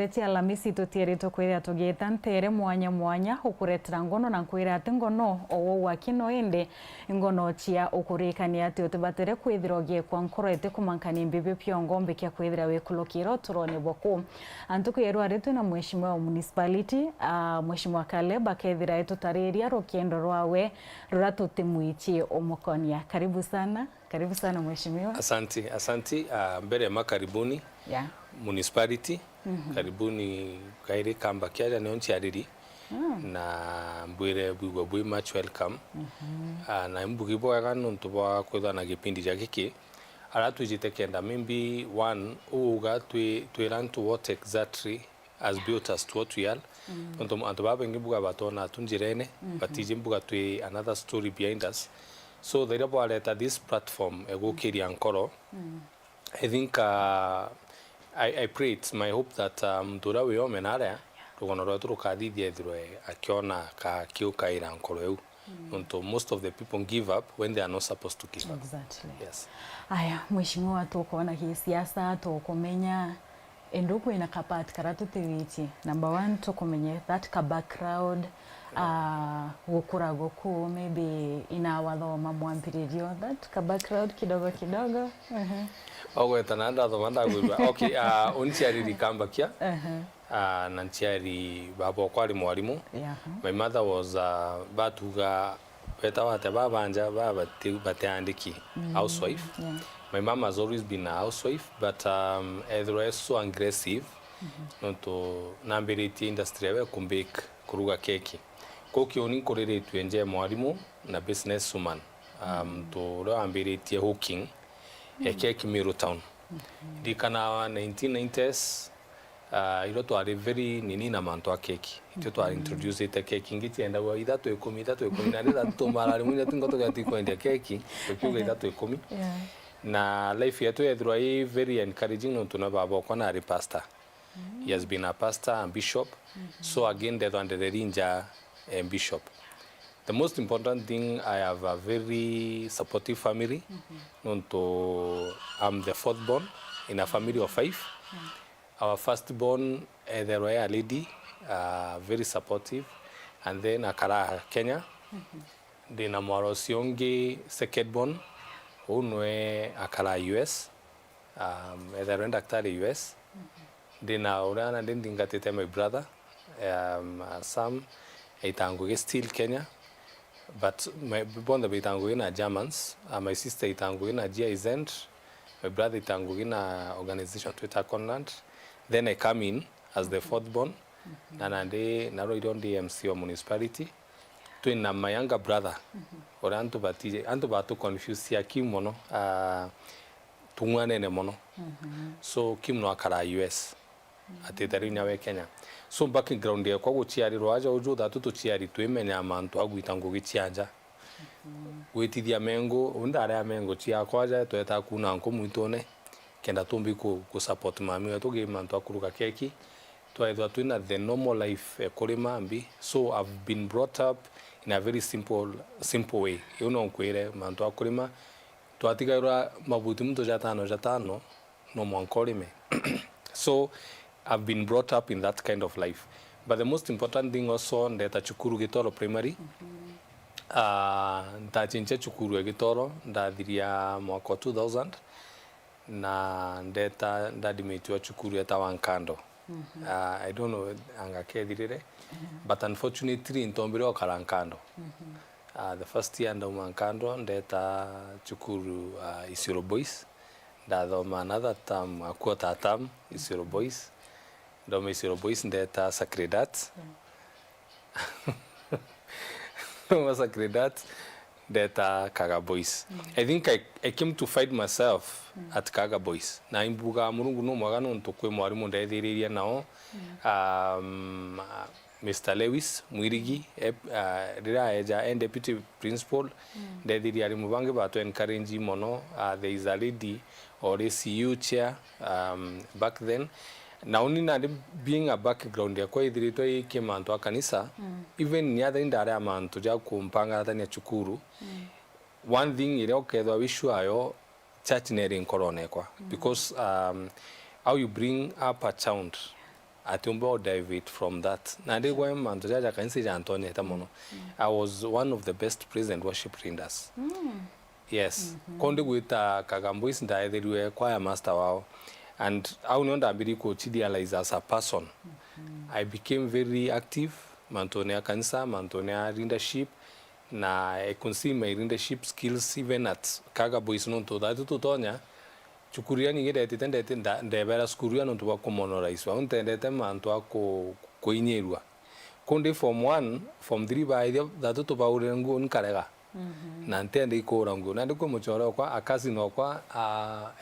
ndeti alamisi tutierito kwira tugita ntere mwanya ukuretera ngono na kwira ati ngono owo wakino ende ngono chia ukurikania ati utibatere kwithirogie kwa nkoro ete kumankani mbibi piongo mbikia kwithira wekulokiro turone boku antuku yeru aretu na mheshimiwa wa municipality mheshimiwa Kaleba kethira etu tariria Rugendo Rwawe ruratutimwichie omukonia. Karibu sana mheshimiwa. Asante mbere makaribuni municipality karibuni kaire kamba kya ne onchiariri na mbwire bwi much welcome na mbugibo agano ntuba kwetha na gipindi ja giki aratu jitekenda maybe one uga twirantu what exactly has built us to what we are antu baba ngibuga batona tunjirene batije mbuga twi another story behind us. So the at this platform Gukiiria Nkoro, I think I pray, it's my hope that mtura we omenarea tugonoro turukadithie through akiona ka Gukiiria Nkoro unto most of the people give up when they are not supposed to give up. Exactly. Yes. Aya mheshimiwa tukona hii siasa tukomenya enduko ina kapati karatu tiwichi. Number 1 tukomenya that ka background gukura goku maybe ina wathoma mwambiririo that ka background kidogo ogo tananda thomanda gwiba okay unchiariri kambakia na nchiari babo kwali mwalimu. My mother was batuga betawate babanja bateandiki housewife. My mom has always been a housewife, but either so aggressive nonto nambiriti industry yawe kumbake kuruga keki koki oni korere tuenje mwalimu na business woman to ro ambiriti hooking ya keki Miru Town dikana 1990s ilo to are very nini na manto keki ito to introduce ita keki ngiti enda wa ida to ekomi na nda to mara mwe tingoto gati kwenda keki to ida to ekomi na life yetu yethirwa very encouraging no tuna baba kona ari pastor. He has been a pastor and bishop. So again they under the rinja and bishop. The most important thing, I have a very supportive family. I'm the fourth born in a family of 5. Our first born there were a lady, very supportive, and then Akara Kenya. Then Amaro Siongi second born unwe Akara US. There went daktari US. Then Urana then dingatete my brother Sam itanguge still Kenya, but my bonda itanguge na Germans, my sister itanguge na GIZ, my brother itanguge na organization Twitter Conland. Then I come in as the fourth born nanande naro idon DMC wa municipality to na my younger brother oranto batije anto batu confuse ya kimono tungwane ne mono so kimno akara US atethari nyawe Kenya. So background ya kwa guchiari rwaja uju datu tuchiari twemenya amantu agwita ngo gichianja gwetithia mengo undare ya mengo chia kwaja tweta kuna nko mwitone kenda tumbi ku support mami wetu ge mantu akuruka keki twaithwa twina the normal life kurima mbi. So I've been brought up in a very simple way nkwire mantu akurima twatigaira mabuti mtu jatano no mwankolime. So I've been brought up in that kind of life. But the most important thing also ndeta chukuru gitoro primary. Ntachinche chukuru gitoro ndathiria mwaka 2000 na ndeta ndadimetiwa chukuru eta wankando. I don't know angakethirire but unfortunately ntombire okarankando. The first year ndo wankando ndeta chukuru Isiro Boys. Ndathoma another term a quarter term Isiro Boys. Isiro Boys ndeta Sacredat. Sacredat ndeta Kaga Boys. I think I came to find myself at Kaga Boys. Na imbuga murungu no mwagano ntokwe mwarimu ndaethiriria nao. Mr. Lewis Mwirigi rira eja and deputy principal ndaethiriria ari mubange batu encourage mono. There is a lady or ACU chair back then. Na unina being a background ya kwa idhirito hii kemantu wa kanisa, even niadha indare ya mantu ja kumpanga hata ni chukuru. One thing ile okedwa wishu ayo church neri nkorone kwa. Because how you bring up a child atumbo divert from that na ndi kwa manto jaja kansi ja Antonio tamono. I was one of the best praise and worship leaders. Yes. Konde gwita kagambois ndaetheriwe kwa master wao, and au nionda abiri ko idealize as a person. I became very active mantonea kanisa, mantonea leadership, na I consider my leadership skills even at kaga boys non to that tutonya chukuria ni gede titende ndebera skuria non to wa komonorize wa untendete manto ako koinyerwa konde form 1 form 3 by that to baure ngo nkarega na ntende ikora ngo na ndiko muchoro kwa akazi no kwa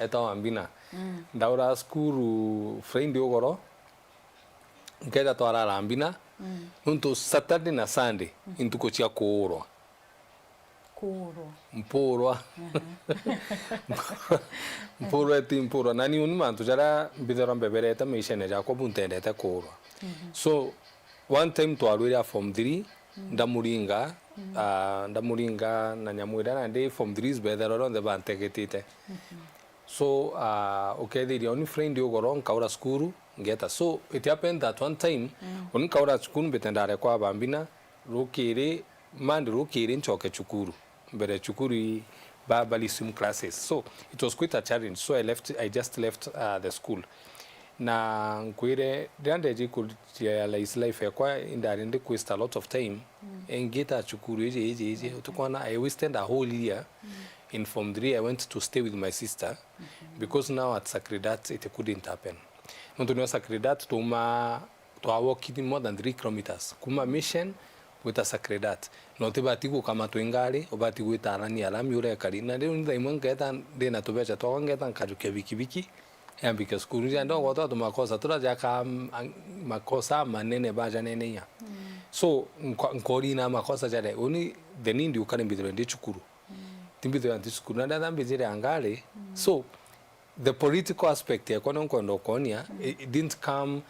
eta wambina ndaura skuru friend ogoro ngeda to ara rambina nunto Saturday na Sunday intuko chia kooro mpurwa mpurwa timpurwa nani uni mantu jara bidoro mbebereta meishene jako buntendete kurwa. So one time to alweria form 3 ndamuringa na nyamwira na ndi form 3 is better on the banteketite. So okay, the only friend you go wrong kaura skuru ngeta. So it happened that one time uni kaura skuru betendare kwa bambina rukiri mandi rukiri nchoke chukuru mbere chukuri babali swim classes. So it was quite a challenge. So I just left the school. Na nkwire ndiandeje ku realize life yakwa indarinde waste a lot of time and get a chukuru eje utukwana. I wasted a whole year. In form 3 I went to stay with my sister because now at Sacredat it couldn't happen. Nonto Sacredat to walk more than 3 kilometers kuma mission with a Sacredat no te batigo kama twingari obatigo itarani alami ure kari na ndio ndai mongeta ndena tobecha to ngeta kajuke bikibiki ambike skuru ya ndo goto makosa turaja ka makosa manene baja nene ya. So nkori na makosa jare oni the nindi ukane bidro ndi chukuru timbidro ndi chukuru na ndambe jere angale. So the political aspect ya kono kondo konia it didn't come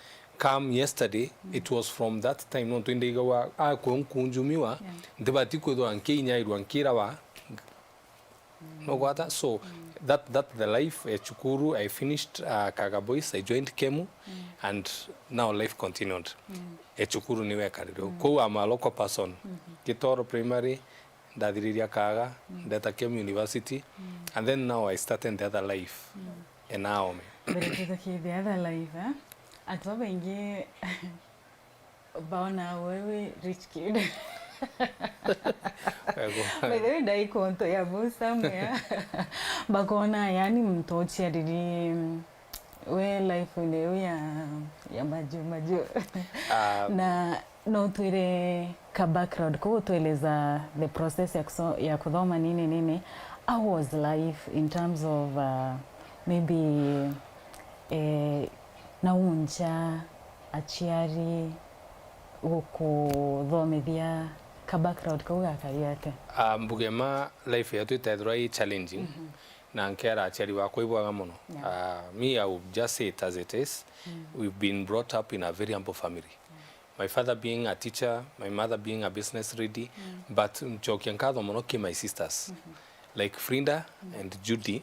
yesterday. It was from that time no twindiga wa kunjumiwa ndebati ko do anke inyairwa nkira wa no gwata. So that the life chukuru I finished Kagabois, I joined Kemu and now life continued. Chukuru niwe karido ko am a local person Kitoro primary ndadiriria Kaga ndeta Kemu University and then now I started the other life and now the other life atu bengi baona wewe rich kid wewe ndai konto ya busamu ya bakona yani mtochi adili we life ile ya majo na no tuire ka background ko tueleza the process ya kuthoma nini how was life in terms of maybe naunja achiari ukuthomithia ka background ko gakari yake mbugema life ya twitethwa challenging na nkera achiari wako ibwaga muno. Me I would just say it as it is. We've been brought up in a very humble family. My father being a teacher, my mother being a business lady, but mchokiankadho muno ke my sisters like Frinda and Judy,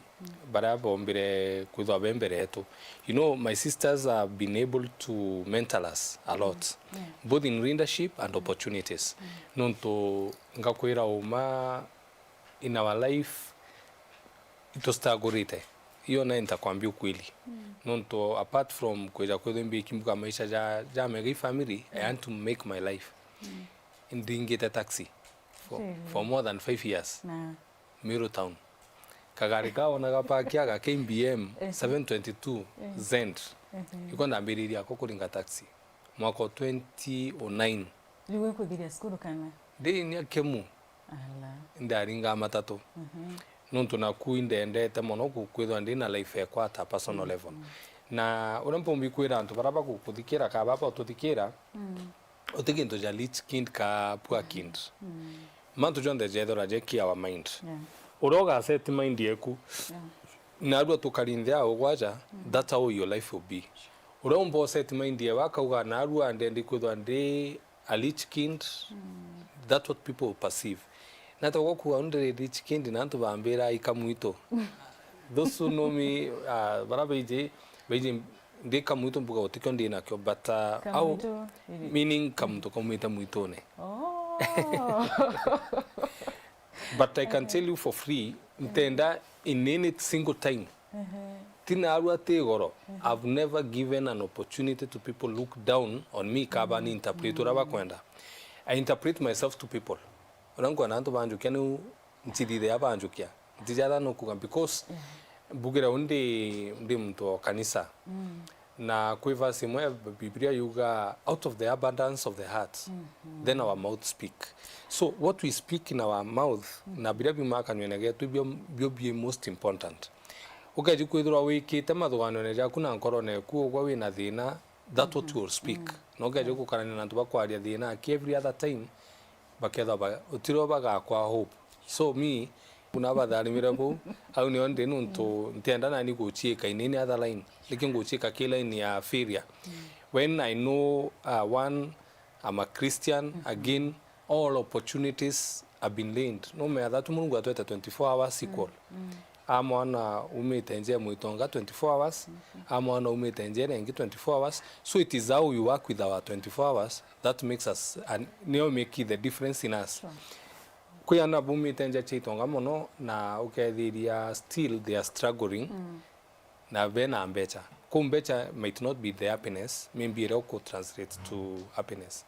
barabo mbere kudwa bembere eto. You know, my sisters have been able to mentor us a lot, both in leadership and opportunities. Nonto ngakwira uma in our life itostagorite. Hiyo na nitakwambia ukweli. Nonto apart from kweza kwembe kimbuka maisha ja megi family, I want to make my life. Ndingeta taxi for more than 5 years. Miro Town. Kagarika onagapakia ga KBM 722 Zend. Yuko ndambiriria kokuringa taxi. Mwaka 2009. Liwe kudiria skuru kana. Ndi ni Kemu. Ala. Ndaringa matatu. Nonto na kuindendete mono kukwithwa ndi na life ya kwata personal level. Na urampo mbikwira antu baraba kuthikira ka baba tuthikira. Otiginto ja lich kind ka pua kind. Mantu jonde jedora jeki our mind. Uroga set mind yeku. Na ru tukarinthia ogwaja that's how your life will be. Urombo set mind ye wakauga na ru ande ndikuthwa ndi a lich kind. That's what people perceive. Na to goku under lich kind na antu bambera ikamuito. Those who know me beije ndi kamuito mbuga utikyo ndi nakyo but au meaning kamuto kamuita muitone. Oh. But I can tell you for free, ntenda in any single time. Tina arua tegoro, I've never given an opportunity to people look down on me kaba ni interpreter abakwenda. I interpret myself to people. Orango nanto banjukia ni ntidide abanjukia. Ntijada no kuga because bugira undi mtu wa kanisa. Na kuiva simwe Biblia yuga out of the abundance of the heart, then our mouth speak. So what we speak in our mouth na bila bimaka nwenege tu bio most important. Ukaji kwithura wikite mathugano ne jaku na nkoro ne kuogwa wina thina, that what you will speak. No gaje gukarana na tubakwaria thina every other time baketha ba utiro baga kwa hope. So me kuna batharimira bu au ni onde nuntu ntenda na ni guchika in any other line lekin guchika kila line ya failure. When I know one, I'm a Christian, again all opportunities have been laid. No me that Mungu atweta 24 hours equal. Amwana umetenje muitonga 24 hours, amwana umetenje nengi 24 hours. So it is how we work with our 24 hours that makes us and make the difference in us. Sure. Kuyana bumi tenja chitonga mono na ukethiria still they are struggling na bena ambecha. Kumbecha might not be the happiness, maybe it could translate to happiness.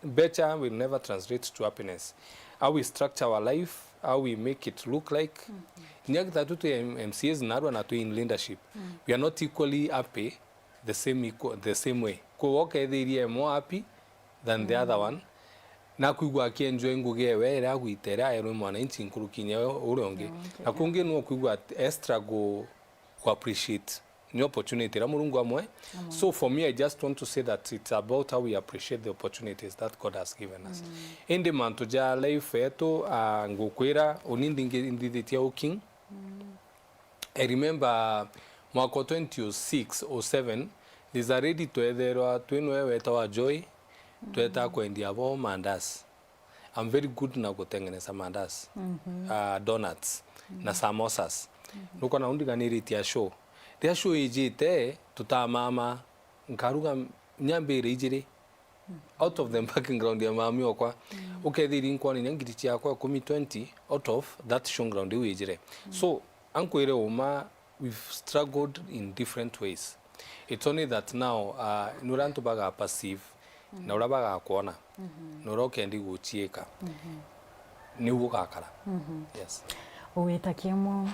Becha will never translate to happiness. How we structure our life, how we make it look like. Nyakita tutu MCAs narwa na tu in leadership. We are not equally happy the same way. Ko ukethiria more happy than the other one. Na kuigwa kienjoy ngugewe era gwitera ero mwana inchi nkurukinya uronge na kungi no kuigwa extra go appreciate the opportunity ra Mulungu amwe. So for me I just want to say that it's about how we appreciate the opportunities that God has given us. Indi mantu ja life yetu ngukwira onindingitia uking. I remember mwaka 2006 or 7 is already to etherwa twinwe wetawa Joy tueta kwendia bo mandas. I'm very good na kutengeneza mandas, donuts na samosas. Nuko na undiganiritia show. Ria show ijite tutamama nkaruga nyambere ijire out of the parking ground ya mami okwa. Ukethiri nkwani nyangirichi yakwa 10-20 out of that show ground ijire. So ankwire uma we've struggled in different ways. It's only that now nurantu baga passive na urabaga kuona noroke ndi guchieka ni ugakara. Yes. Owetakiemo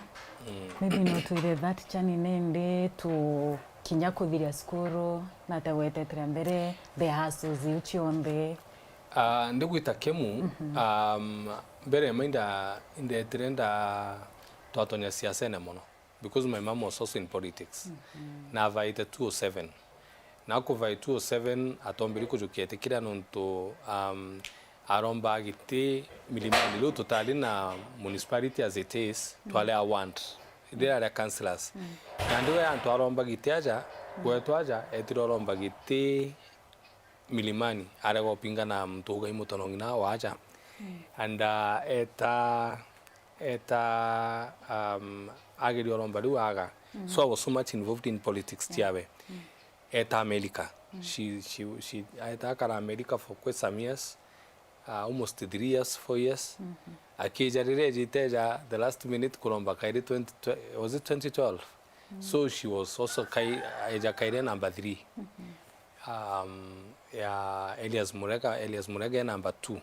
maybe not with that chani nende to kinya kuthiria skuru na tawete trembere the hustles uchionde ndiguita kemu mbere mainda inde trenda twatonya siasa na mono because my mom was also in politics. Na vaite 207 na kuvai 207 atombiri kujukiete kila nonto aromba gite milimani lo totali na municipality as it is twale want there are councillors and we anto aromba gite aja kwetu aja etiro aromba gite milimani ara gopinga na mtuga imutonongi na waja and eta agiri aromba liwaga. So I was so much involved in politics tiawe. Eta America. She atakara America for quite some years, almost 3 years, 4 years. Akijarire jiteja the last minute kuromba kairi 2012. So she was also kairi number 3. Elias Murega number 2.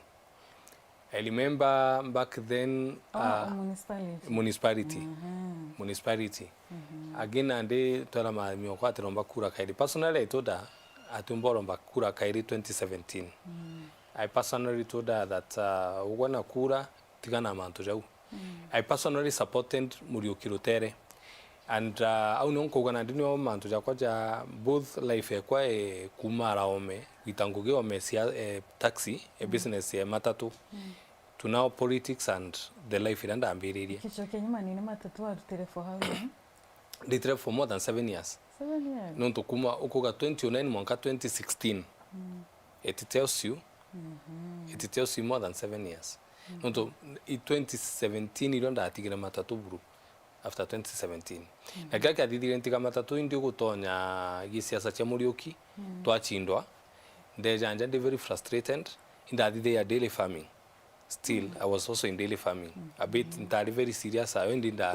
I remember back then municipality. Again ande tola ma miokwa teromba kura kairi. Personally I told her atumboromba kura kairi 2017. I personally told her that ugwana kura tigana manto jau. I personally supported Muriokirotere and au nonko gana ndino manto jakwa ja both life ekwa kumara ome witanguge ome taxi business matatu to now politics and the life iranda ambiriria. Kichoke nyuma nini matatu arutere for how long? They travel for more than 7 years. 7 years. Nonto kuma ukoga 29 mwaka 2016. It tells you more than 7 years. Nonto 2017 ilonda atigira matatu buru. after 2017 na kaka thithire ntiga matatu ndio gutonya gisiasa cha Muriuki twachindwa ndejanja ndi very frustrated indathithe ya daily farming. Still, I was also in daily farming. A bit ntari very serious. I went in that.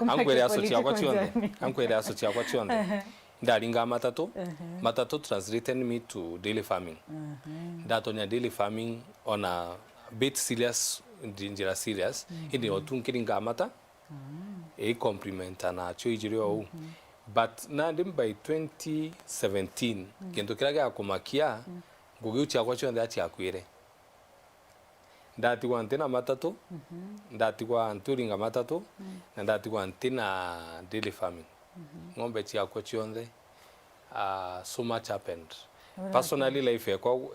Ankwere aso chia kwa chionde. Ndaringa matatu. Matatu translated me to daily farming. Ndatonya daily farming on a bit serious, njira serious. Ndi otunkiringa mata. A compliment na choijirio. But na by 2017, kento kiraga kumakia, ngugi chia kwa chionde achi akwire. Ndatigwa antena matatu, ndatigwa anturinga matatu, na ndatigwa antena daily farming. Ngombe chia kwa chionde, so much happened. Personally, life yako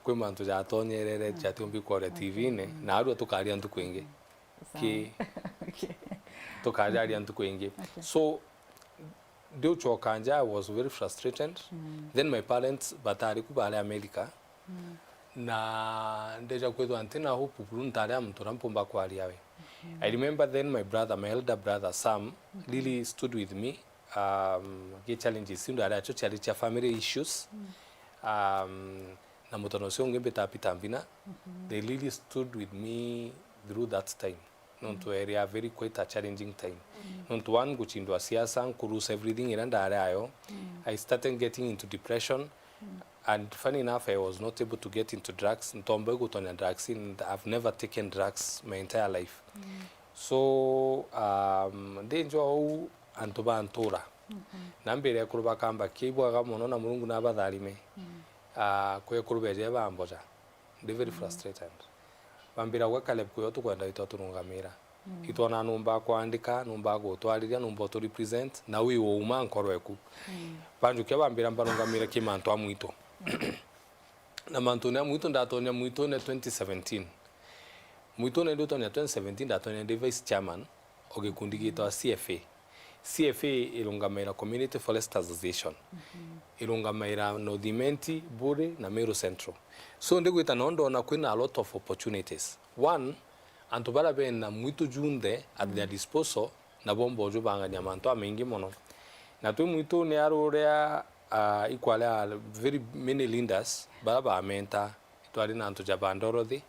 kwe mantu jatonyerere chatumbi kwa TV ne, na aru tukari antu kwenge. Tukari antu kwenge. So, due to Okanja, I was very frustrated. Then my parents batari kubale America. Na ndeja kwetu antena hope puluntare mturampo kwa aliawe. I remember then my elder brother Sam really stood with me. Get challenges sindu ala challenge ya family issues. Na mutonosio ngembe tapitambina. They really stood with me through that time. Nonto area very quite a challenging time. Nonto one guchindwa siasa nkurusa everything iranda ayo. I started getting into depression. And funny enough, I was not able to get into drugs. Ntombo tonya drugs, and I've never taken drugs my entire life. So, denjo antoba antora. Nambere ya kuruba kamba kibwa gamono na Mulungu n'abadhalime. Kwe kurubeje bamboja. They very frustrated. Bambira wakale kuyo tukwenda itoturungamira. Itona numba kwandika, numba gutwariria, numba to represent na wiwo uma Nkoro eku. Banjuke bambira mbarungamira kimantu amwito. Na mantonya mwito ndatonya mwito ne 2017. Mwito ne ndotonya 2017 ndatonya the vice chairman ogekundi gitwa CFA. CFA ilungamira Community Forest Association. Ilungamira Nodimenti, Bure na Meru Central. So ndegwita nondo na kwina a lot of opportunities. One, antubara ben na mwito junde at their disposal na bombo jubanga nyamanto amengi mono. Na tu mwito ne arorea equal very many leaders baba amenta itwari na antuja bandorodi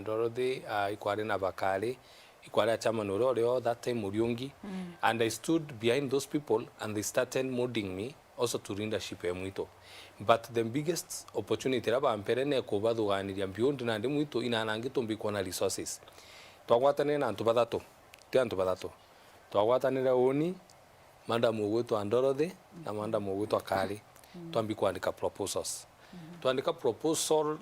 ndorodi equal na bakali equal chama nororeo that time Muriungi and I stood behind those people and they started molding me also to leadership ya mwito. But the biggest opportunity raba amperene ko badugani beyond na ndi mwito inanangito mbiko na resources twagwatane na antubadato twagwatanira oni manda mugwetwa andorothe na manda mugwetwa kali twambi kuandika proposals tuandika proposal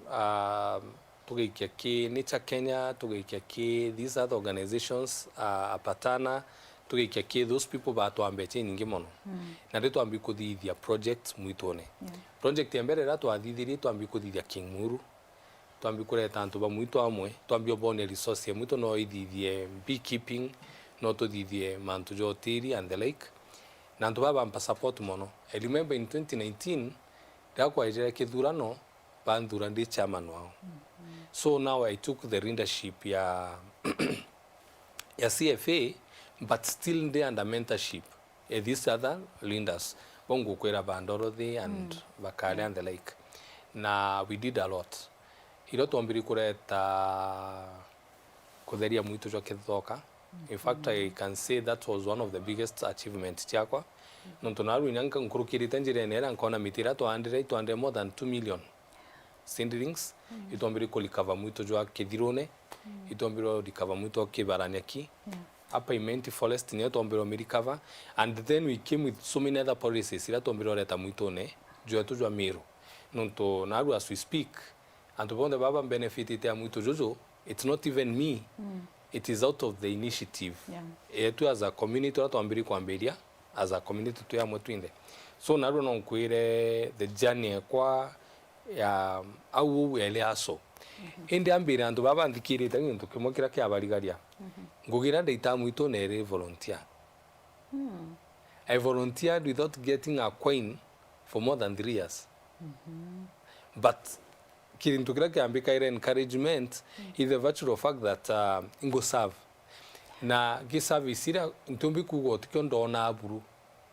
tugikia ki Nature Kenya tugikia ki these other organizations apatana tugikia ki those people batwambeche nyingi mono na ndio twambi kuthithia project mwitone project ya mbere ratwathithirie twambi kuthithia King'uru twambi kureta antu ba mwito amwe twambi obone resource ya mwito no ithithie beekeeping no tuthithie mantu jotiri and the like. Nantu baba mpa support mono. I remember in 2019 dakwa ijere kithurano bandura ndi chairman wao. So now I took the leadership ya ya CFA but still under mentorship these other leaders bongo kwera bandorothi and bakale and the like. Na we did a lot. Ilo tuambiri kureta kutheria mwito jwa kithoka. In fact, I can say that was one of the biggest achievements chakwa. Nontonaru inanka nkurukirita njire nera nkona mitira to andre more than 2 million seedlings. Itombiri kolikava mwito jwa kedirone. Itombiro likava mwito kebaranyaki. Apa imenti forest ni itombiro mirikava. And then we came with so many other policies. Ila tombiro reta mwito ne jwa tujwa miru. Nontonaru as we speak. Antubonde baba benefit ite mwito jojo. It's not even me. It is out of the initiative. Etu as a community watuambiri kuambiria as a community tu ya mwetwinde. So naru nonkwire the journey kwa ya au ele aso. Indi ambira andu baba ndikiri tangintu kimokira kya barigaria. Ngugira ndeita mwito nere volunteer. I volunteered without getting a coin for more than 3 years. But kirintu kira kiambika ile encouragement is the virtual fact that ingo serve na gi service ira ntumbi kugo tikyo ndona aburu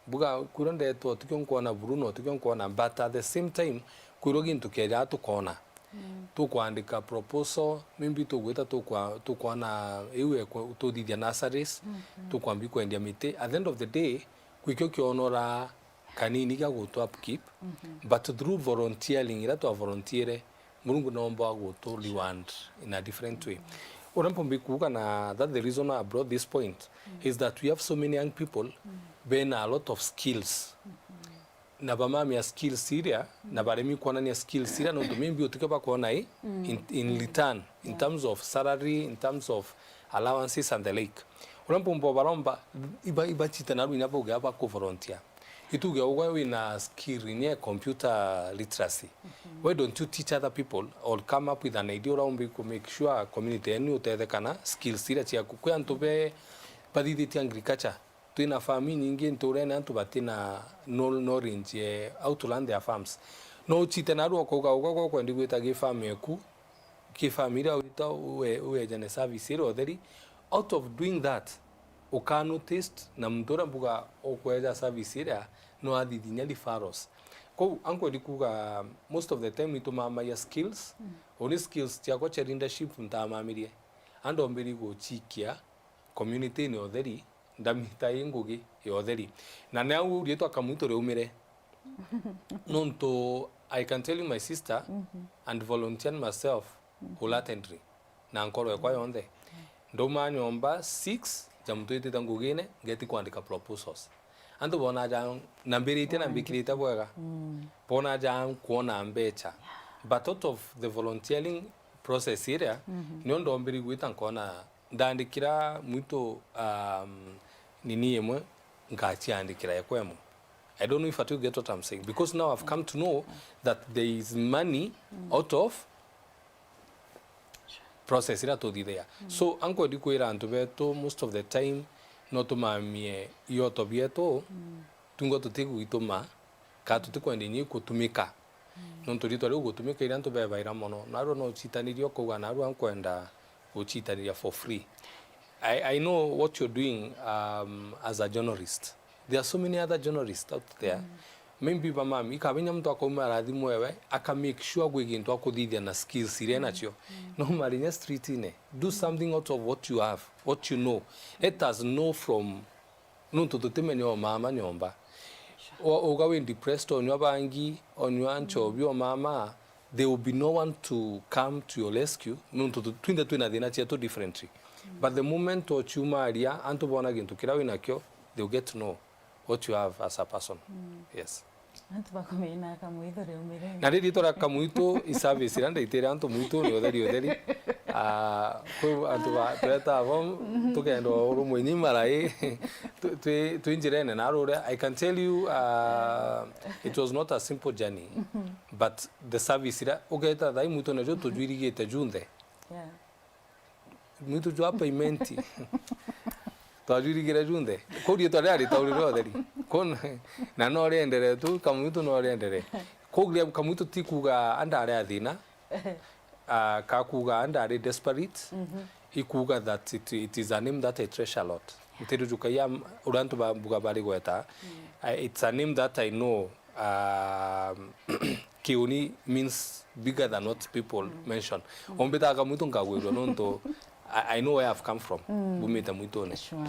buga kuro ndeto tikyo nkona buru no tikyo nkona, but at the same time kuro gintu keja tukona tukwandika proposal mimbi tugwita tukwana iwe tudithia nurseries tukwambi kwendia miti. At the end of the day kwikyo kionora kanini ga gutu upkeep but through volunteering ira to volunteer Murungu nomba gutu reward in a different way. Orampombi kuga na that the reason I brought this point is that we have so many young people being a lot of skills na bamami ya skills siria na baremi kuona ni skills siria no tumimbi utikaba kuona in return in terms of salary, in terms of allowances and the like. Orampombo baromba iba chitanaru inaboga aba ko volunteer ituge uwe na skill in computer literacy. Why don't you teach other people or come up with an idea around to make sure community enu utethekana skills siria chia kukwe antobe padiditi agriculture tuina farming nyingi ntorene antu batina no range out to land their farms no chitenaru okoga kwendi gwita gi farm eku ki family uita uwe jene service ro theri. Out of doing that ukano test na mtora buga okweja service ira no adithinya referrals ko anko dikuga most of the time ito mama ya skills only skills tiako cha leadership ntamamirie ando mbiri go chikia community ni otheri ndamita ingugi yotheri na nau rieto akamuito reumire nonto I can tell you my sister and volunteer myself wholeheartedly na nkoro kwa yonde ndoma nyomba 6 jamtuite tangugine ngeti kuandika proposals ando bona jang nambirite na bikirita bwega bona jang kuona mbecha but out of the volunteering process area nyondo mbiri gwita nkona ndandikira muito nini yemwe ngachi andikira yakwemo. I don't know if I get what I'm saying because now I've come to know that there is money out of process ira to there. So anko dikuira antubeto most of the time not mamie yo tobieto tungo tutigu itoma ka tutikwende ni kutumika non torito le gutumika ira antu beba ira mono naro no chitanirio ko naro ankwenda uchitaniria for free. I know what you're doing as a journalist. There are so many other journalists out there. Maybe mama ikabenya mtu akoma radhi mwewe aka make sure gwigintu akudithia na skills ire nacho no marinya street ine do something out of what you have, what you know. Let us know from nuntu tutemeni o mama nyomba ogawe depressed on your bangi on your anchobi o mama, there will be no one to come to your rescue nuntu twinda twina thina tia to differently. But the moment what you maria antu bona gintu kirawe nakyo they will get to know what you have as a person. Yes. Antu bakomena kamuito reumire. Na riri tora kamuito isabe siranda itere antu muito ni oderi ko antu ba treta avom tugendo ru mwenyi marai tu injirene na rore. I can tell you it was not a simple journey but the service ira ogeta dai muito na joto juirigeta junde. Yeah. Muito jo payment. Tajuri gira junde ko ri to ari tawri ro deri kon na no re ndere tu kamuito no re ndere ko gria kamuito tikuga andare athina ka kuga andare desperate ikuga that it is a name that I treasure a lot mtedu jukaya urantu ba buga bari gweta. It's a name that I know kiuni means bigger than what people mention ombeta kamuito ngagwiro nonto I know where I've come from. Bumita muitone. Sure.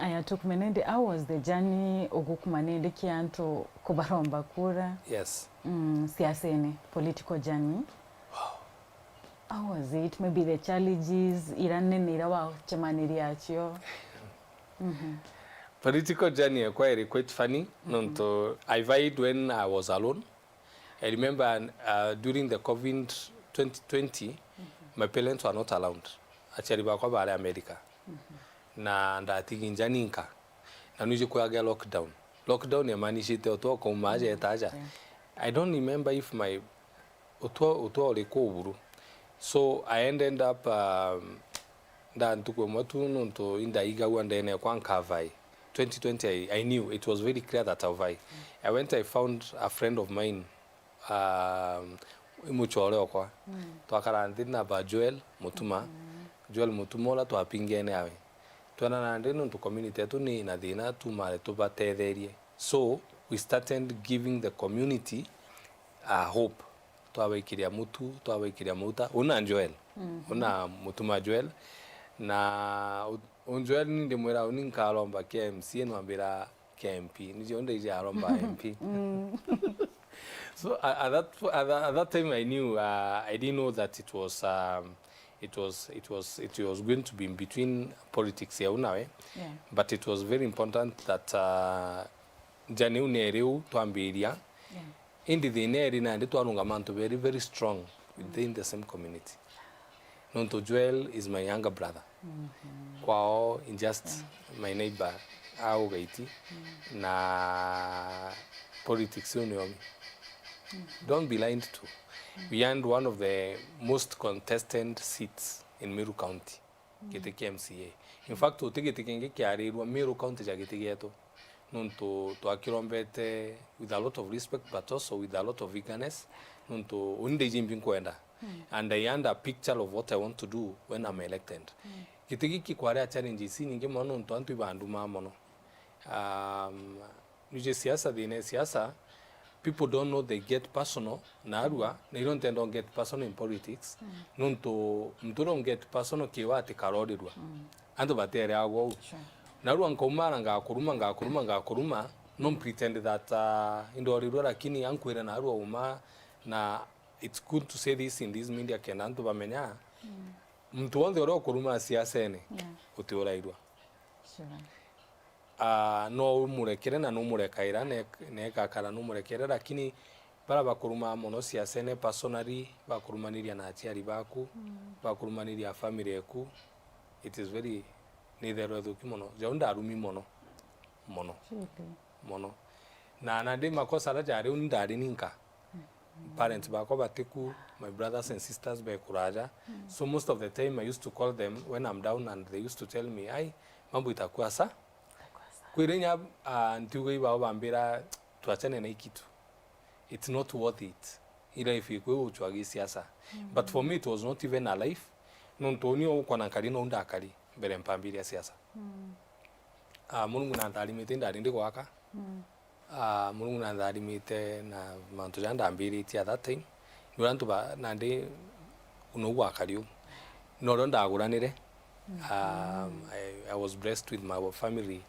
Aya tukumenende, how was the journey ogukumanende kianto kubaromba kura? Yes. Siasene, political journey. Wow. How was it? Maybe the challenges, irane nirawa chamaniri achio. Political journey quite funny. Nonto I vied when I was alone. I remember during the COVID 2020 my parents were not around. Actually, ba kwa bare America. Na ndati njaninka. Na nuje kwa ga lockdown. Lockdown yamanishite oto ko maje etaja. I don't remember if my oto leko uburu. So I ended up ndantukwe matu nonto inda iga wandene kwa nkavai. 2020 I knew it was very clear that I went I found a friend of mine imuchore okwa twakara ndi na ba Joel Mutuma Joel Mutuma la twapingene awe twana na ndi no community etu ni na thina tumare tubatetherie. So we started giving the community a hope. Twabakiria mutu, twabakiria muta, una Joel, una Mutuma Joel, na Joel ndi mwera uninka alomba KMC nwambira KMP, nije onde ije alomba MP. So at that time I knew I didn't know that it was going to be in between politics ya unawe. Yeah. But it was very important that jani unereu tuambiria. Yeah. Indi the neri na ndi twarungamantu very very strong within the same community. Nonto Joel is my younger brother. Kwao in just my neighbor au gaiti na politics uniomi. Don't be lied to. We earned one of the most contested seats in Meru County, Giteke MCA. In fact, utigitike kiarirwa Meru County ja gitigeto. Nunto to akirombete with a lot of respect, but also with a lot of eagerness. Nunto unde jimbin kwenda. And I earned a picture of what I want to do when I'm elected. Gitiki kikwarea challenges ninge mono nunto antu ibanduma mono. Nije siasa dine siasa. People don't know they get personal. Narua, they don't get personal in politics. Nunto don't get personal kiwa ati karodirwa. Ando batere ago. Narua nkomara nga kuruma. Non pretend that indorirwa lakini ankwera narua uma na it's good to say this in this media kenanto bamenya. Mtu wonde oro kuruma siasa ene. Utiolairwa. Sure. No murekere na no murekaira ne kakara no murekere lakini bara bakuruma mono siasa ne personally bakurumaniria na achiari baku bakurumaniria family eku. It is very neither of kimono jaunda arumi mono na ndi makosa la jare undari ninka parents bako batiku my brothers and sisters be kuraja. So most of the time I used to call them when I'm down and they used to tell me ai mambo itakuwa sa kwirenya ntugo iba bambira tuachane na ikitu. It's not worth it ila ifikwe uchwagi siasa. But for me it was not even a life. Nontonio kwa nankali no ndakali mbere mpambiri ya siasa. Mulungu na ndalimite ndari kwaka. Mulungu na ndalimite na mantu janda ambiri ti at that time. Nurantu ba nande unogwa kaliu. No ndaguranire. I was blessed with my family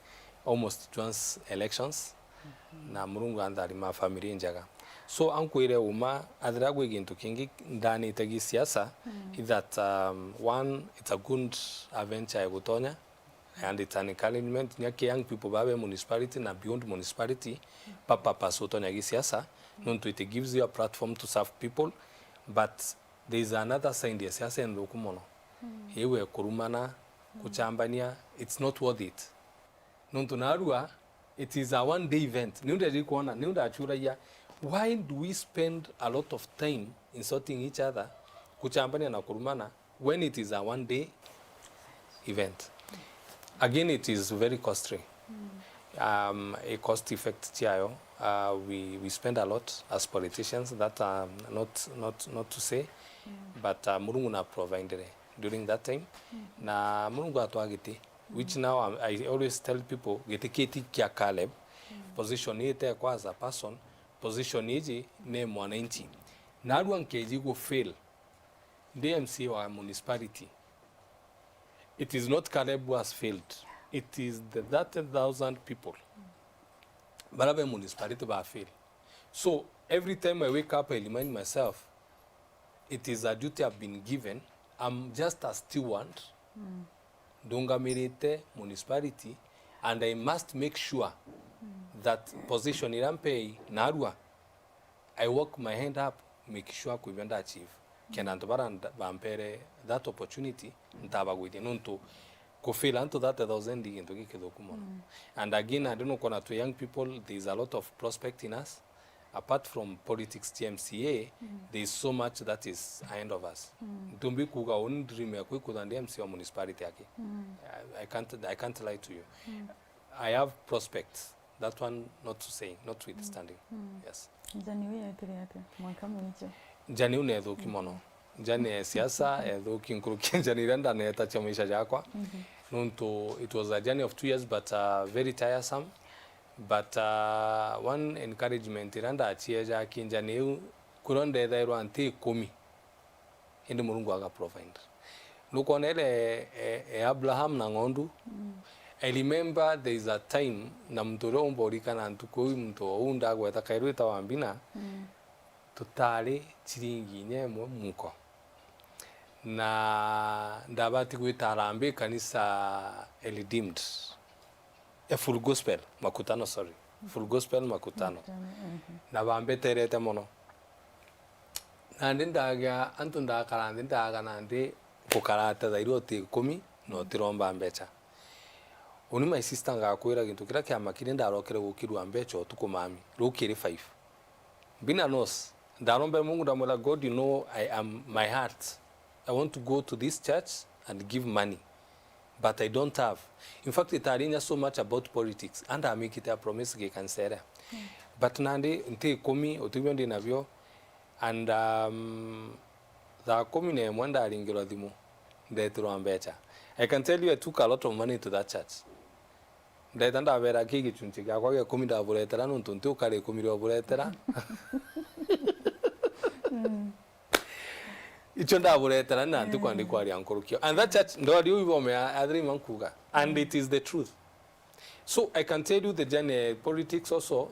almost once elections. Na Mulungu andali ma family njaga. So ankwire uma adragwe gintu kingi ndani tagi siasa that one it's a good adventure egutonya and it's an encouragement nyake young people babe municipality na beyond municipality papa pasotonya gi siasa nonto it gives you a platform to serve people, but there is another side ya siasa ndo kumono yewe kurumana kuchambania it's not worth it. Nonto narua it is a one day event niunda jikuona niunda achura ya. Why do we spend a lot of time insulting each other kuchambania na kurumana when it is a one day event? Again, it is very costly. A cost effect tiayo. We spend a lot as politicians. That not to say, but Mulungu na provided during that time. Na Mulungu atuagiti, which now I always tell people gete kiti kia Caleb position ite kwa as a person. Position iji ne mwananchi. Narua nkeji go fail DMC wa municipality. It is not Caleb who has failed. It is the 30,000 people. Barabe municipality ba fail. So every time I wake up I remind myself it is a duty I've been given. I'm just a steward. Donga mirite municipality and I must make sure that position irampe narua I work my hand up make sure kuibenda achieve kenanto bampere that opportunity ntaba gwidi nonto kufila into that 1,000 into kidokumono. And again I don't know kona to young people there is a lot of prospect in us apart from politics TMCA. There is so much that is ahead of us. Tumbi kuga on dream ya kuikuda MCA municipality yake. I can't lie to you. I have prospects. That one not to say, not withstanding. Yes. jani unethuki mono jani siasa ethuki nkurukia jani renda neta cha maisha yakwa nunto it was a journey of 2 years but very tiresome but one encouragement renda achieja kinjani kuronde thairo anti 10 indi Murungu aga provide nukonele Abraham na ngondu I remember there is a time na mtoro umborika na ntuko mto unda gweta kairwita wambina tutari chiringi nyemwe muko na ndabati gwita arambe kanisa Redeemed a full gospel makutano full gospel makutano na bambe terete mono nandi ndaga antu ndakara ndaga nandi kukarata zairoti 10 no tiromba mbecha oni my sister ngakwira gintu kira kya makire ndarokere gukirwa mbecha otukumami rukire 5 bina nos ndarombe Mungu ndamwela God, you know I am my heart, I want to go to this church and give money but I don't have. In fact, it arinya so much about politics and I make it a promise ge kansera but nandi nti 10 otubyondi navyo and the commune mwanda alingirwa thimu ndetirwa mbecha. I can tell you I took a lot of money to that church. Ndetanda vera kigi chunchi gakwa ge 10 ndaburetera nuntu nti ukare 10 ndaburetera icho ndaburetera na nti kwandi kwari ankorukio and that church ndo ari ubome adri mankuga and it is the truth. So I can tell you the journey politics also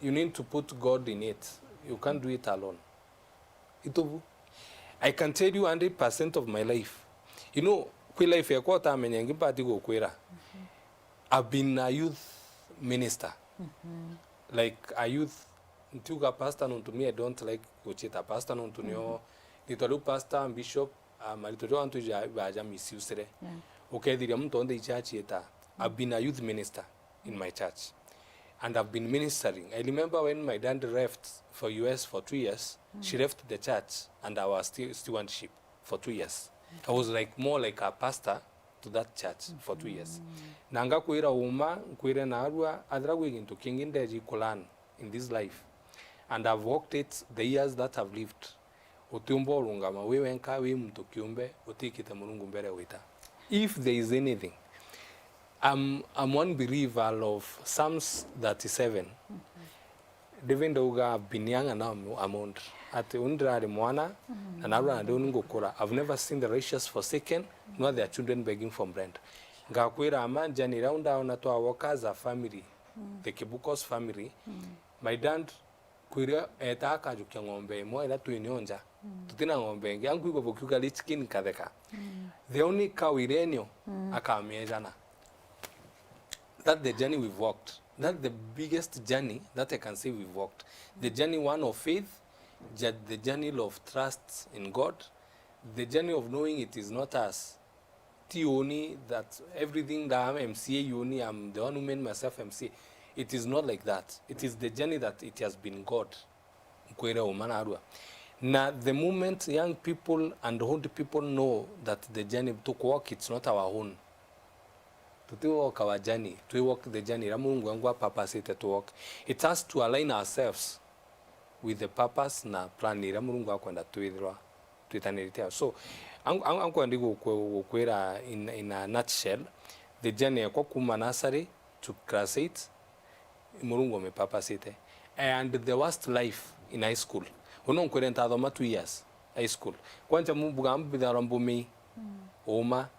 you need to put God in it. You can't do it alone. Itobu I can tell you 100% of my life. You know, kwi life ya kwa ta menyengi pati go kwera. I've been a youth minister. Like a youth ntuga pastor no to me I don't like kuchita pastor no to nyo little pastor and bishop malitojo antu ja misiusere. Okay, the mtu onde church yeta. I've been a youth minister in my church. And I've been ministering. I remember when my dad left for US for 2 years, she left the church and I was still stewardship for 2 years. I was like more like a pastor to that church for 2 years. Nanga kuira uma, kuira na arua, adra into kinginde jikulan in this life. And I've walked it the years that I've lived. Utumbo rungama, we wenka, we mtukiumbe, utikite Murungu mbere wita. If there is anything, I'm one believer of Psalms 37. David uga binyanga na amount. Ati undrari mwana, and arwa ndungu kora. I've never seen the righteous forsaken, nor their children begging for bread. Ngakwira ama jani raunda ona to awoka as a family, the Kibukos family. My dad kwira etaka jukia ngombe mo ila tuinionja. Tutina ngombe ngi angu ibobukuga lichikin kadeka. The only cow irenyo akamiejana. That's the journey we've walked. That's the biggest journey that I can say we've walked. The journey one of faith, the journey of trust in God, the journey of knowing it is not us. Only that everything that I'm MCA, only I'm the one who made myself MCA. It is not like that. It is the journey that it has been God. Now, the moment young people and old people know that the journey to walk, it's not our own. To walk our journey, to walk the journey, Papa said to walk. It has to align ourselves with the purpose na plan ni Ramurungu kwenda tuidhwa tuitaniritia. So I'm going to go in a nutshell the journey kwa kuma nursery to class 8 Murungu me papa sete and the worst life in high school. Uno kwenda thoma 2 years high school. Kwanja mbuga mbidharambu mi oma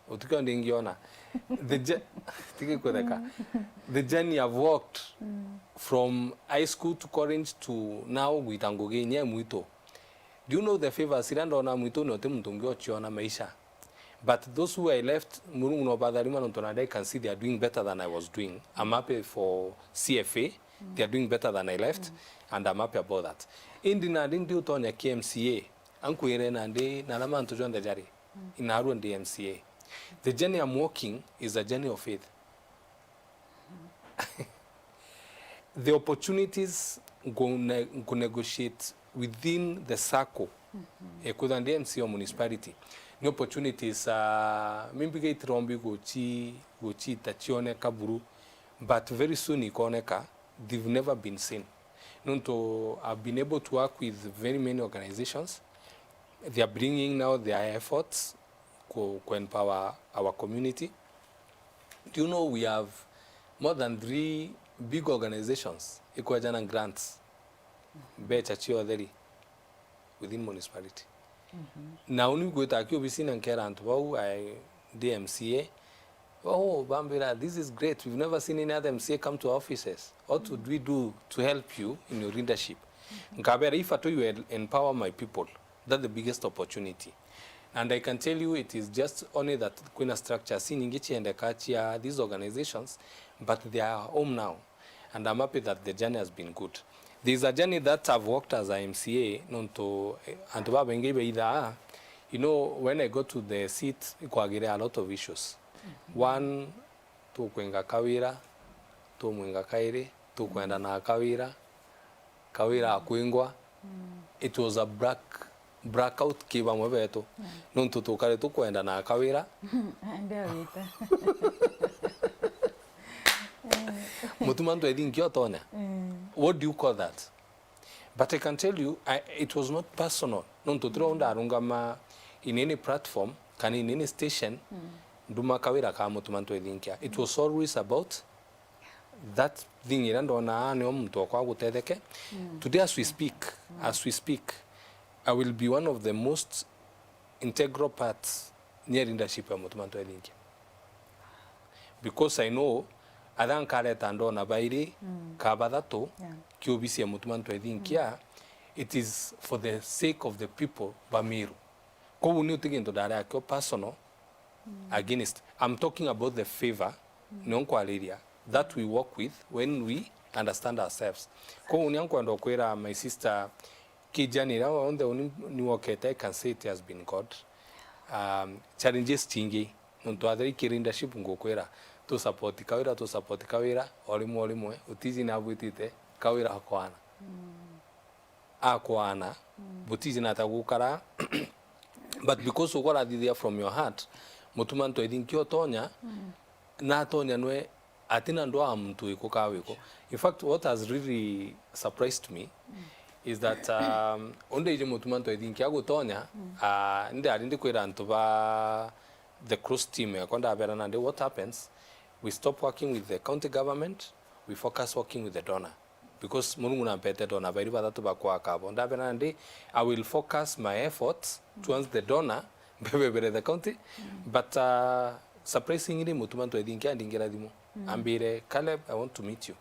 utukiwa ndingiona the journey I've walked from high school to college to now witangoge nye mwito. Do you know the favors iranda ona mwito no temutungio chiona maisha? But those who I left Murungu no badharima no tonade can see they are doing better than I was doing. I'm happy for CFA. They are doing better than I left and I'm happy about that. Indina dindi utonya KMCA. Anku irena ndi nalama antujonda jari. Inaru ndi MCA. The journey I'm walking is a journey of faith. The opportunities go negotiate within the circle. Ekudha ndi MCA municipality. The opportunities mimbiga itrombi gochi tachione kaburu, but very soon ikoneka they've never been seen. nonto I've been able to work with very many organizations. They are bringing now their efforts to empower our community. Do you know we have more than 3 big organizations equal and grants better chiodheri within municipality. Now we go to Akio and Kerant, wow, DMCA. Oh, Bambira, this is great. We've never seen any other MCA come to offices. What would we do to help you in your leadership? Nkabera, if at all you empower my people, that's the biggest opportunity. And I can tell you it is just only that Queen structure, Siningichi and Ekachia, these organizations, but they are home now. And I'm happy that the journey has been good. There's a journey that I've worked as a MCA, you know, when I go to the seat, there are a lot of issues. One, tu kwenga kawira, tu mwenga kairi, tu kwenda na kawira akuingwa. It was a blackout kiba mwebeto. Nuntu tukare tu kwenda na kawira. Mutumanto edinki otonya. What do you call that? But I can tell you, it was not personal. Nuntu turonda arungama in any platform, can in any station. It was always about that thing. Today as we speak, I will be one of the most integral parts near leadership of Mutumanto Edinkia. Because I know Adan Kare Tandona Bairi, Kabadato, Kyobisi Mutumanto Edinkia, it is for the sake of the people, Bamiru. Ko new thing into that personal. Against, I'm talking about the favor, area that we work with when we understand ourselves. My sister, Kijani, on the new work, I can say it has been God. Challenges tingi, no to other leadership to support the Kawira, Olimo, Utizi na Butite, Kawira Akwana, Butizina Tagukara. But because of what I did there from your heart, Mutumanto Edinkio Tonya, na Tonya nwe atina ndoa mtu iko kawiko. In fact, what has really surprised me is that onde ije Mutumanto Edinkia go Tonya, nde alinde kwera ntoba the cross team yakonda abera nande. What happens? We stop working with the county government, we focus working with the donor. Because Mungu nampete donor, bari badatu bakwa kabo. Ndabe nande, I will focus my efforts towards the donor, the county, but surprisingly, Mutumanto Edinkia and Dingeradimo. Ambire, Caleb, I want to meet you.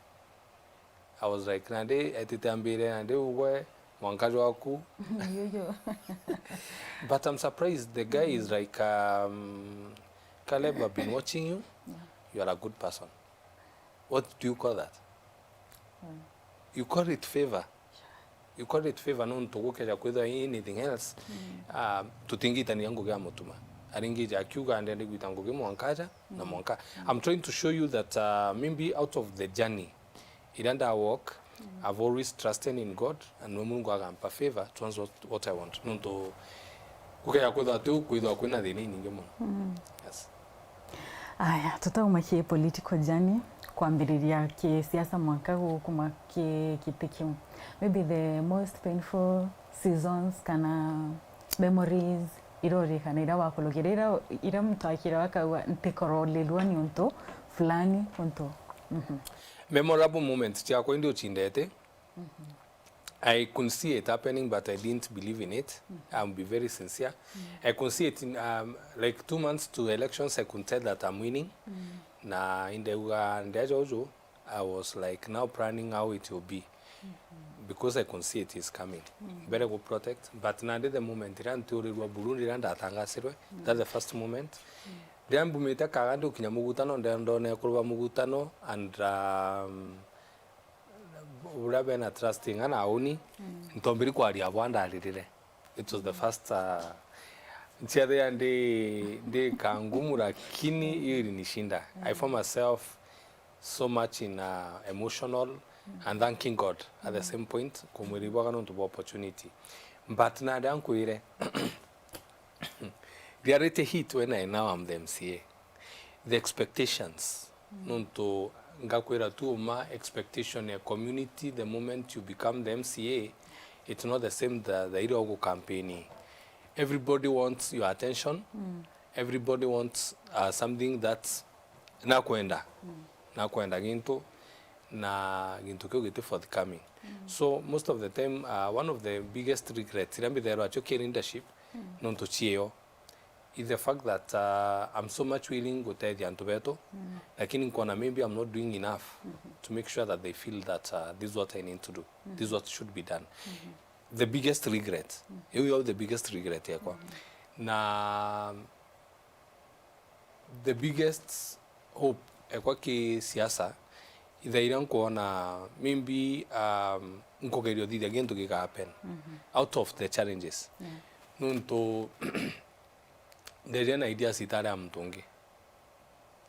I was like, Nande, Etite Ambire, and they were Wankajoaku. But I'm surprised. The guy is like, Caleb, I've been watching you. You are a good person. What do you call that? You call it favor. You call it favor, no to work with anything else. To think it and yango gamotuma. Aringija Kuga and then with Angogemo Ankaja, Namonka. I'm trying to show you that maybe out of the journey, it under our work, I've always trusted in God and no mungu agampa favor towards what I want. No to kukaya kwenda tu kwenda kwenda dini ningemo. Yes. Aya, tutaumakie political journey kuambiriria kisiasa mwaka huu kuma kitikimu. Maybe the most painful seasons kana memories irori kana ira wakulugirira ira mtakira wakawa ntikorolelwa ni unto fulani unto. Memorable moments chako ndio chindete. I could see it happening, but I didn't believe in it. I'll be very sincere. I could see it in like 2 months to elections. I could tell that I'm winning. Na in the Jojo, I was like now planning how it will be, because I could see it is coming. Better go protect. But now the moment ran to Rwa Burundi ran that that's the first moment. Then bumeta kagando kinyamugutano ndone kurwa mugutano and urabe na trusting ana auni ntombiri kwa ali abwanda alirire. It was the first ntiade ande kangumu lakini ili nishinda. I found myself so much in emotional and thanking God at the same point kumwiriwa kana ntubo opportunity. But na danku ile reality hit when I now am the MCA. The expectations nunto ngakwira tu ma expectation ya community the moment you become the MCA, it's not the same the irogo campaigning. Everybody wants your attention. Everybody wants something that's nakwenda ginto na ginto kyo gite forthcoming. So most of the time one of the biggest regrets irambi there achoke leadership nonto chieo is the fact that I'm so much willing to tell the antobeto lakini nkona maybe I'm not doing enough to make sure that they feel that this is what I need to do. This is what should be done. The biggest regret. You have the biggest regret yakwa. Na the biggest hope ekwa ki siasa ithaira nkuona maybe nkogerio thithia gintu gika happen out of the challenges. Nunto there are ideas itare amtungi.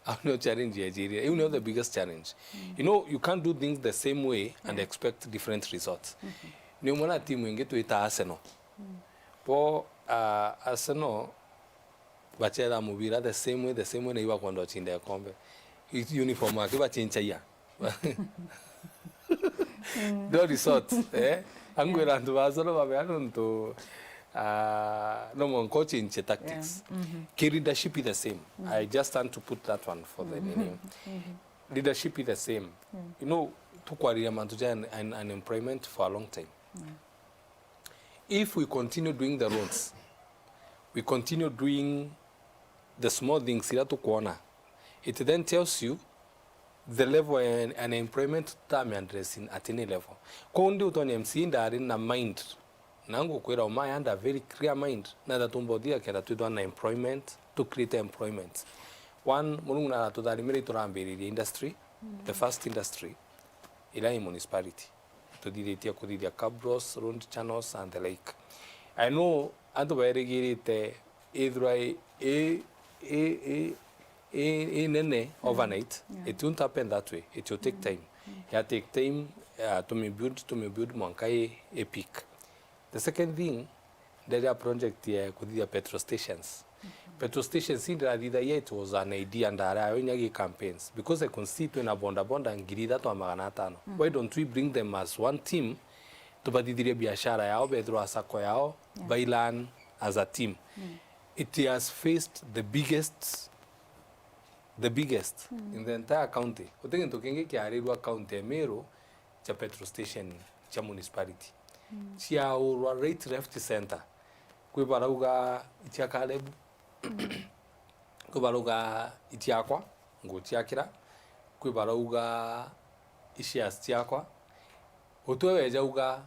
I know challenge Nigeria. You know the biggest challenge. You know you can't do things the same way and expect different results. Ni mwana timu inge tuita Arsenal. Po Arsenal bachela mubira the same way na iwa kwando chinda kombe. Uniform wake bachencha ya. No results, angwera ndu bazoro babano nto no one coaching tactics. Leadership is the same. I just want to put that one for the name. Leadership is the same. You know, tukwaria mantuja unemployment for a long time. If we continue doing the roads, we continue doing the small things it then tells you the level and unemployment time addressing at any level. Kondi utoni MC ndari na mind nangu kwera umaya under very clear mind na datumbodia kera tudo unemployment to create employment. One mulungu na tudari mire turambiri industry, the first industry ila municipality. To diditia kudidia cabros, road channels and the like. I know anto bairigirite idrai nene overnight. It won't happen that way. It will take time. It take time to me build mankai a peak. The second thing, there are project here kudidia petrol stations. Petrol stations in the yet was an idea and there campaigns because I can see when a bonda and girida to maganatano. Why don't we bring them as one team to badidiria biashara yao bedro asako yao bailan as a team? It has faced the biggest in the entire county. Utengi tokenge kiarirwa county Meru cha petrol station cha municipality. Chia urwa right left center. Kwe barauga itiakalebu kubaruga itiakwa ngo tiakira kwibaruga ishias tiakwa otweweja uga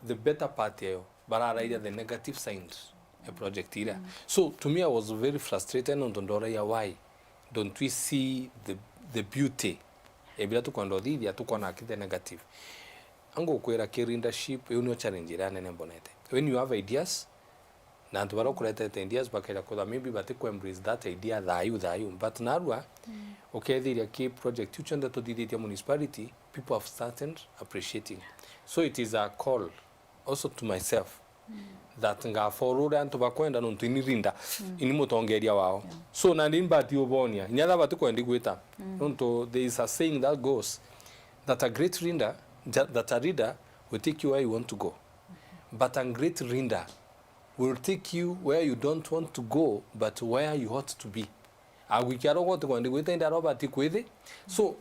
the better part yo barara ida the negative signs a project ira. So to me I was very frustrated on ndora ya why don't we see the beauty ebila tukondo dhidi atukona kide negative ango kwera leadership you challenge ira nene bonete when you have ideas na ntubara kureta ideas bakira koda maybe batiko embrace that idea dhayu but narwa okethiria ki project uchonda to didite municipality people have started appreciating. So it is a call also to myself that nga forura ntubakwenda nuntu inirinda inimutongeria wao so na ndimbati obonia nyala batiko ndigwita nuntu there is a saying that goes that a great reader will take you where you want to go, but a great reader will take you where you don't want to go, but where you ought to be. Agwikaro gote kwandi gwitenda Robert kwithe. So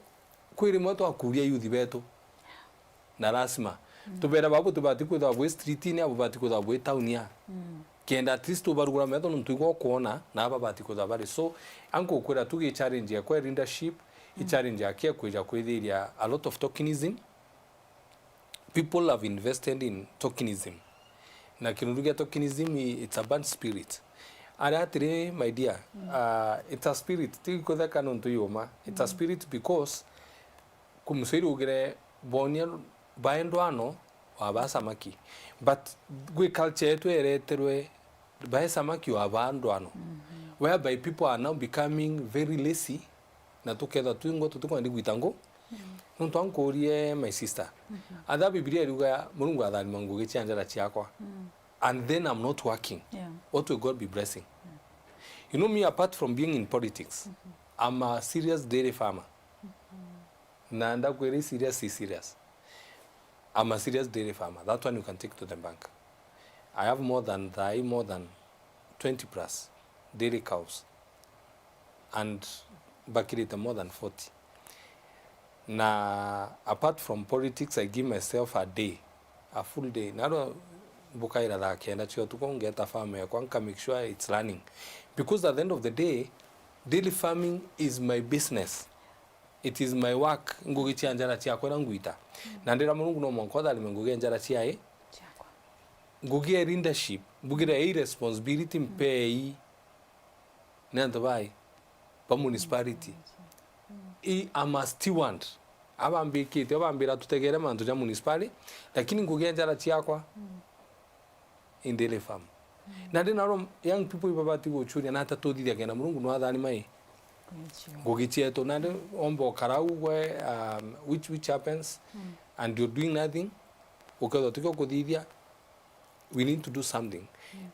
kwiri moto akuria youth beto. Na rasma. Tubera babu tubati kwitha bwe street ni abo bati kwitha bwe town ya. Kenda at least ubarugura meto ntugo kuona na aba bati kwitha bari. So anko kwira tugi challenge ya kwa leadership, I challenge ya kia kwija kwithiria a lot of tokenism. People have invested in tokenism. Na kinurugia tokenism it's a bad spirit. Aratire my dear, it's a spirit. Tiko kanon to yoma. It's a spirit because kumusiri ugere bonia baendo ano wabasa maki. But gwe culture yetu ereterwe baesa maki wabando ano. Whereby people are now becoming very lazy. Na tukeda tuingo tutuko ndi gwitango. Nuntu ankorie my sister. Ada Biblia ruga Mulungu adhani mangu gichanjara chiakwa. And then I'm not working. What will God be blessing? You know me, apart from being in politics, I'm a serious dairy farmer. na ndakwira serious. I'm a serious dairy farmer. That one you can take to the bank. I have more than 20 plus dairy cows and bakirita more than 40. Na apart from politics, I give myself a full day. Naro bukaira da kenda chio tukongeta farm ya kwanka make sure it's running. Because at the end of the day, dairy farming is my business. It is my work. Ngugi chia njara chia kwera nguita. Na ndira Mungu no monkoda alimengugi njara chia ngugi leadership, ngugi responsibility mpei nando bai pa municipality. I'm a steward. Abambikite abambira tutegere mantu ja municipality lakini ngugi njara chia kwa in dairy farm. Na ndina young people ibabati gochuria na hata todi dia kena Mungu no athani mai Gukiiria to na ombo karau which happens and you're doing nothing ukado tiko kudithia. We need to do something.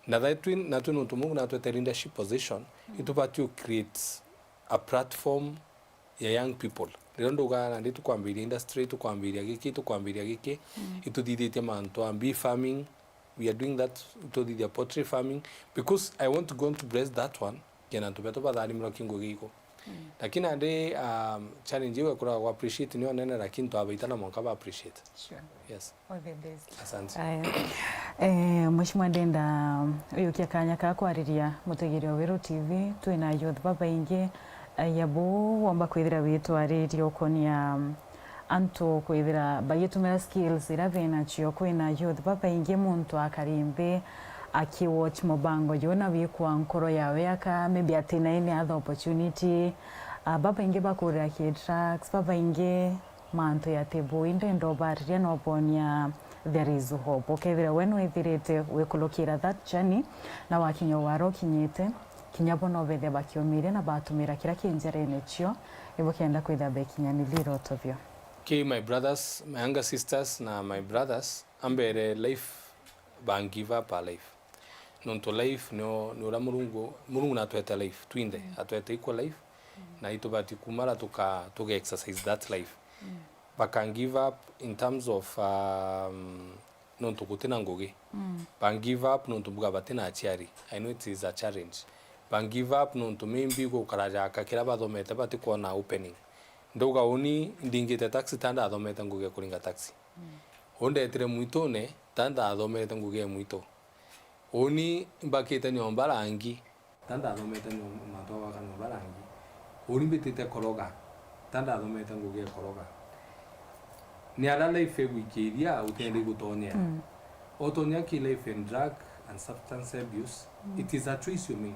Na that twin na twin utumungu na twete leadership position itupati create a platform ya young people. Rirondo gana ndi tukwambiria industry tukwambiria giki itudithite manto ambi farming. We are doing that to the poultry farming because I want to go to bless that one. Kena tubeto ba dali mro kingo giko. Lakini ande challenge we kura appreciate ni onene lakini to abaitana monka ba appreciate. Sure. Yes. All the best. Asante. Mheshimiwa Ndenda uyu kiakanya ka kwariria Mutegiria Wiru TV twina youth baba ingi yabo wamba kwithira witwaririo konia anto kwithira bayitumira skills iravena chio kwina youth baba ingi muntu akarimbe akiwatch mubango yona wikwa nkoro yawe aka maybe atina any other opportunity baba ingi bakurira ki tracks baba ingi manto ya tebo ndo bariria no ponia there is hope. Okay, there when we virete we kulokira that journey na wakinyo waro kinyete kinyabono bethe bakiomire na batumira kira kinjere nechio ibo kenda kwitha bekinya ni liroto byo. Okay, my brothers, my younger sisters na my brothers ambere life ban give up a life. Nonto life no ura murungu na tweta life twinde atweta equal life na itobati kumara tuka exercise that life. But can give up in terms of nonto kutena ngoge. But give up nonto buga batena achiari. I know it is a challenge. But give up nonto maybe go karaja kakira badomete bati kuona opening. Ndoga oni ndingite taxi tanda adomete ngoge kuringa taxi. Onde etre muito ne tanda adomete ngoge muito. Oni bakete nyombala angi tanda adomete nyombatoa kana nyombala angi. Oni betete koroga tanda adomete ngoge koroga. Ni ala life Gukiiria utende gutonia. Otonia ki life in drug and substance abuse. It is a choice you made.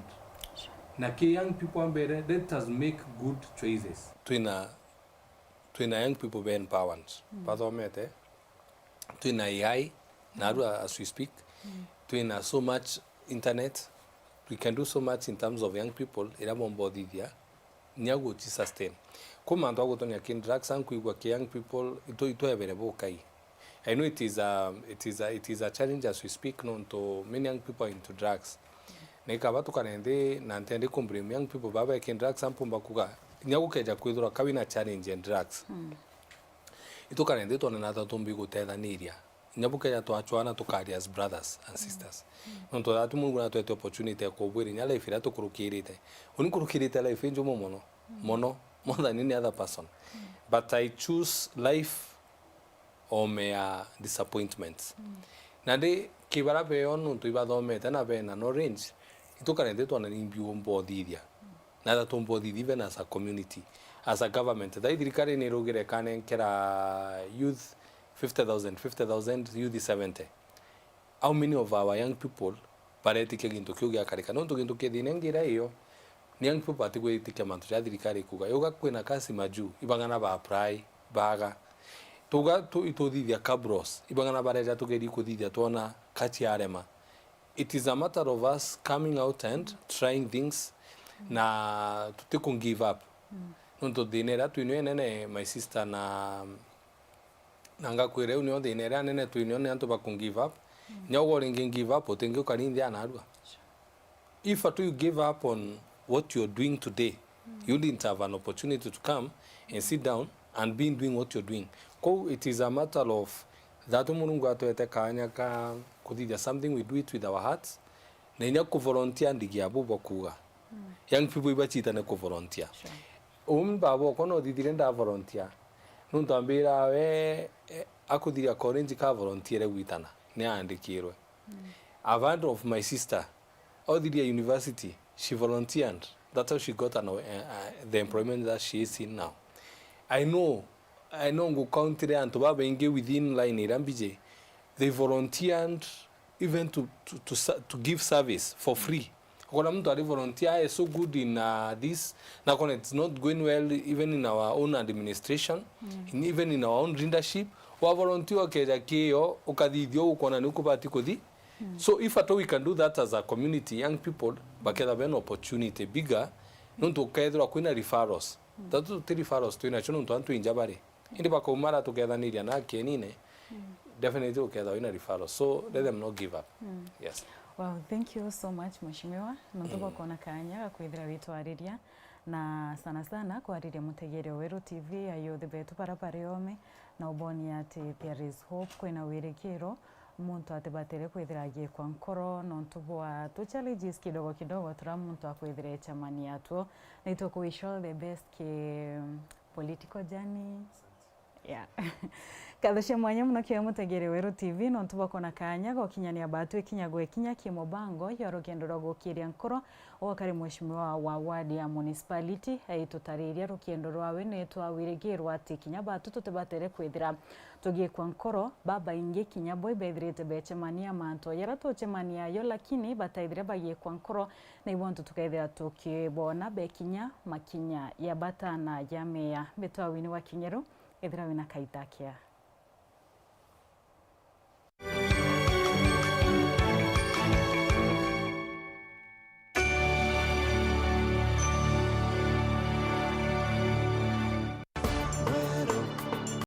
Na ki young people ambere, let us make good choices. Twina young people be empowered. Padomete. Twina AI now as we speak. Twina so much internet. We can do so much in terms of young people. Ila bombodi dia. Nyago ti sustain. Kuma ndo agotonia kin drugs and kuigwa ki young people ito available kai. I know it is a challenge as we speak no to many young people into drugs. Nika batu kanende na ntende kumbrem young people baba kin drugs ampumba kuga. Nyago keja kwithura kawina challenge in drugs. Ito kanende to na ta tumbi gutetha niria. Nyabu keja to achwana to carry as brothers and sisters. No to that mungu na to opportunity ko bwiri nyala ifira to kurukirite. Unikurukirite life njomo mono more than any other person. But I choose life or my disappointments. Nade kibara beon unto ibadome na be na no range. Ito kanende to na imbiu mbodidia. Nada to mbodi even as a community, as a government. Dai dirikare ni rogere kane kera youth 50,000 youth 70. How many of our young people pareti ke ginto kyogia karika no to ginto ke dinengira iyo ni young people ati gwe tike mantu ya dirikare kuga yoga kwena kasi maju ibangana ba apply baga tuga to itodithia cabros ibangana bareja tugeri kudithia tona kati arema. It is a matter of us coming out and trying things na tutikun give up. Nonto dinera tu nene my sister na nanga kwere unyo dinera nene tu nene anto ba kun give up. Nyago ringi give up otengo kanindi anarua. If you give up on what you're doing today, you didn't have an opportunity to come and sit down and being doing what you're doing. So it is a matter of that Mungu atuete kanya ka kuthithia something, we do it with our hearts. Na inya ku volunteer ndigia bubo kuga. Young people ibachitane ku volunteer. Babo kono thithire nda volunteer. Nuntambira we akuthiria college ka volunteer gwitana. Ni andikirwe. A friend of my sister, Odhiria University, she volunteered. That's how she got the employment that she is in now. I know go country and to baba inge within line irambije. They volunteered even to give service for free. Kuna mtu ali volunteer is so good in this. Now it's not going well even in our own administration, even in our own leadership. Wa volunteer keja kio ukadithio ukona nukubati kodi. So if at all we can do that as a community, young people, bakeda an opportunity bigger, nuntu kaedro kwina referrals. Tatu referrals to ina chono ntu antu injabari. Indi bakomara together niria na kenine. Definitely ukeda wina referrals. So let them not give up. Yes. Well, thank you so much Mheshimiwa. Nontuba kona kanya kwithira witwariria na sana kwariria mutegeria weru TV ayothe betu parapara yome na uboni ati there is hope kwina wirikiro muntu atebatere kwithira Gukiiria Nkoro nontubwa tu challenges kidogo tura muntu akwithira chamani yatuo na itoko wish all the best ki political journey. Yeah. Kadoshe mwanya muno kyo mutegeria weru TV nontuba kona kanya gokinyania batu ikinya kimobango ya Rugendo Rwa Gukiiria Nkoro wakari Mheshimiwa wa wadi ya MUNICIPALITY aitutariria rugendo rwawe netwa wirigirwa ati kinya batu tutebatere kwithira Gukiiria Nkoro baba inge kinya boy bedrete bechemania manto yaratochemania yo lakini bataithire Gukiiria Nkoro na ibontu tukaithira tukibona bekinya makinya ya batana ya meya betwa wini wa kinyeru ethira wina kaitakia.